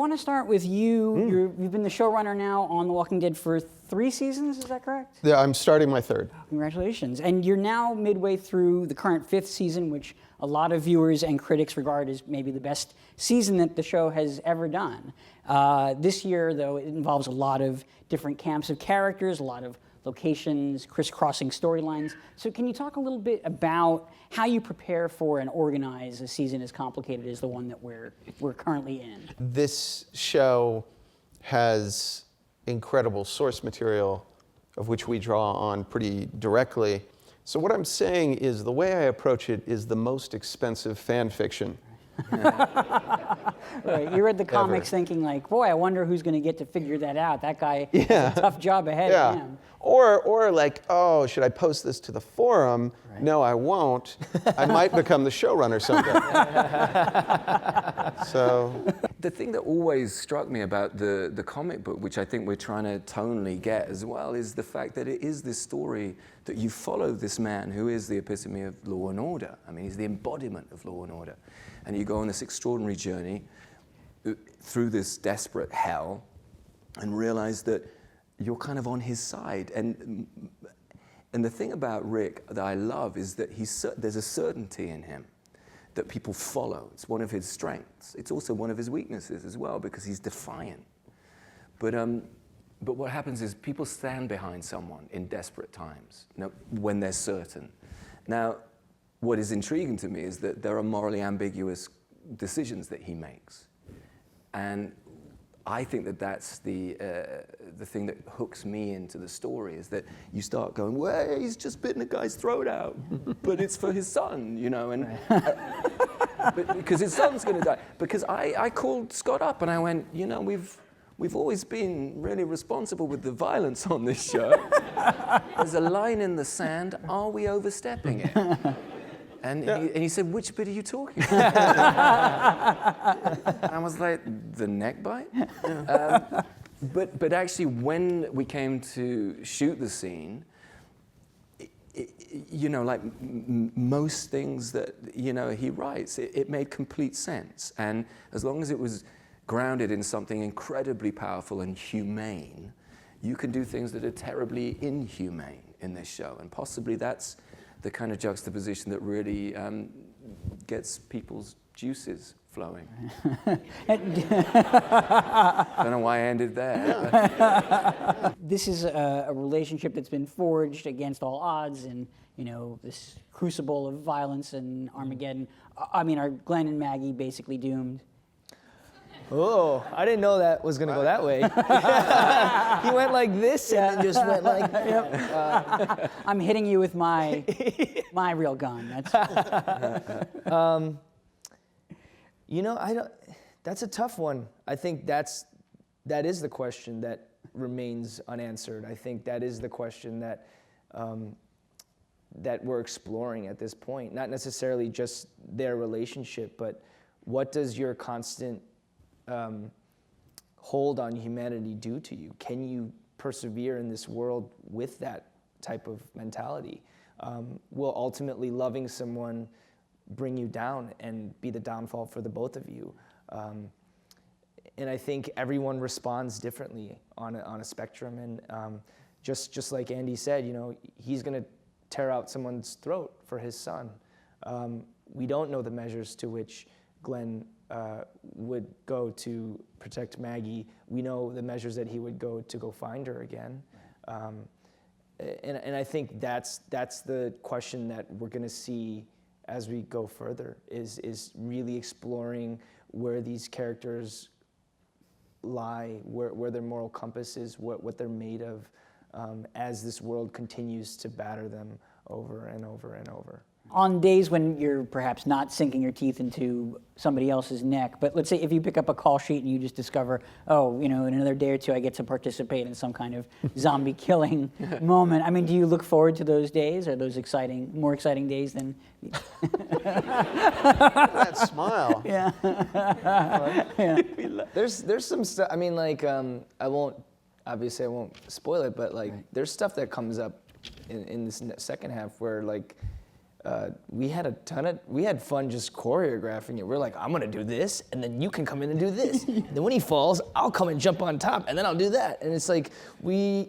want to start with you. You've been the showrunner now on The Walking Dead for 3 seasons, is that correct? Yeah, I'm starting my 3rd. Congratulations. And you're now midway through the current 5th season, which a lot of viewers and critics regard as maybe the best season that the show has ever done. This year, though, it involves a lot of different camps of characters, a lot of locations, crisscrossing storylines. So can you talk a little bit about how you prepare for and organize a season as complicated as the one that we're currently in? This show has incredible source material of which we draw on pretty directly. So what I'm saying is the way I approach it is the most expensive fan fiction. Right, you read the comics thinking like, boy, I wonder who's going to get to figure that out. That guy has a tough job ahead of him. Or like, oh, should I post this to the forum? Right. No, I won't. I might become the showrunner someday. So the thing that always struck me about the comic book, which I think we're trying to tonally get as well, is the fact that it is this story that you follow this man who is the epitome of law and order. I mean, he's the embodiment of law and order. And you go on this extraordinary journey through this desperate hell and realize that you're kind of on his side. And the thing about Rick that I love is that there's a certainty in him that people follow. It's one of his strengths. It's also one of his weaknesses as well, because he's defiant. But what happens is people stand behind someone in desperate times, when they're certain. Now, what is intriguing to me is that there are morally ambiguous decisions that he makes. And I think that that's the thing that hooks me into the story, is that you start going, well, he's just bitten a guy's throat out, but it's for his son, and but because his son's going to die. Because I called Scott up and I went, we've always been really responsible with the violence on this show. There's a line in the sand. Are we overstepping it? And he said, which bit are you talking about? And I was like, the neck bite? But actually, when we came to shoot the scene, most things that, he writes, it made complete sense. And as long as it was grounded in something incredibly powerful and humane, you can do things that are terribly inhumane in this show. And possibly that's the kind of juxtaposition that really gets people's juices flowing. Don't know why I ended there. This is a relationship that's been forged against all odds, and this crucible of violence and Armageddon. I mean, are Glenn and Maggie basically doomed? Oh, I didn't know that was going to go that way. He went like this and then just went like... Yep. I'm hitting you with my real gun. That's a tough one. I think that is the question that remains unanswered. I think that is the question that we're exploring at this point. Not necessarily just their relationship, but what does your constant hold on humanity do to you? Can you persevere in this world with that type of mentality? Will ultimately loving someone bring you down and be the downfall for the both of you? And I think everyone responds differently on a spectrum. And just like Andy said, he's going to tear out someone's throat for his son. We don't know the measures to which Glenn would go to protect Maggie. We know the measures that he would go to go find her again. And I think that's the question that we're going to see as we go further, is really exploring where these characters lie, where their moral compass is, what they're made of, as this world continues to batter them over and over and over. On days when you're perhaps not sinking your teeth into somebody else's neck, but let's say if you pick up a call sheet and you just discover, in another day or two I get to participate in some kind of zombie killing moment. I mean, do you look forward to those days? Are those more exciting days than... That smile. Yeah. Yeah. There's some stuff, I mean, like, I won't spoil it, but like, there's stuff that comes up in this second half where, like, we had fun just choreographing it. We're like, I'm gonna do this, and then you can come in and do this. And then when he falls, I'll come and jump on top, and then I'll do that. And it's like we're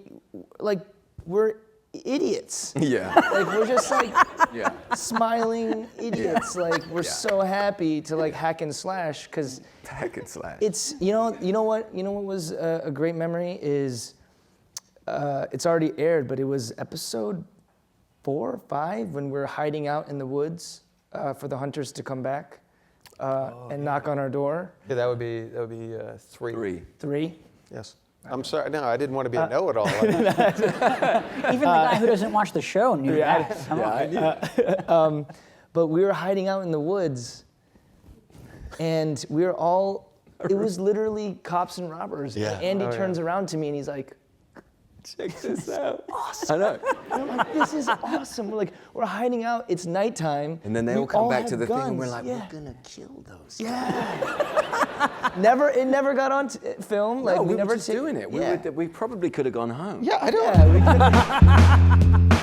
idiots. Yeah. Like we're just like Yeah. smiling idiots. Like we're Yeah. so happy to like hack and slash because Hack and slash. it's you know what was a great memory is it's already aired, but it was episode 4 or 5 when we're hiding out in the woods for the hunters to come back and knock on our door. Yeah, that would be 3. 3. Yes. I'm sorry. No, I didn't want to be a know-it-all. Even the guy who doesn't watch the show knew that. Come on. But we were hiding out in the woods, and we were all. It was literally cops and robbers. Yeah. And Andy Oh, turns yeah. around to me and he's like, Check this out. awesome. I know. And I'm like, this is awesome. We're hiding out. It's nighttime. And then they We all come back have to the thing, and we're guns. like, yeah. we're gonna kill those. It never got on film. Like No, we never were just doing it. Yeah. We probably could have gone home. Yeah, I don't. Yeah, we could.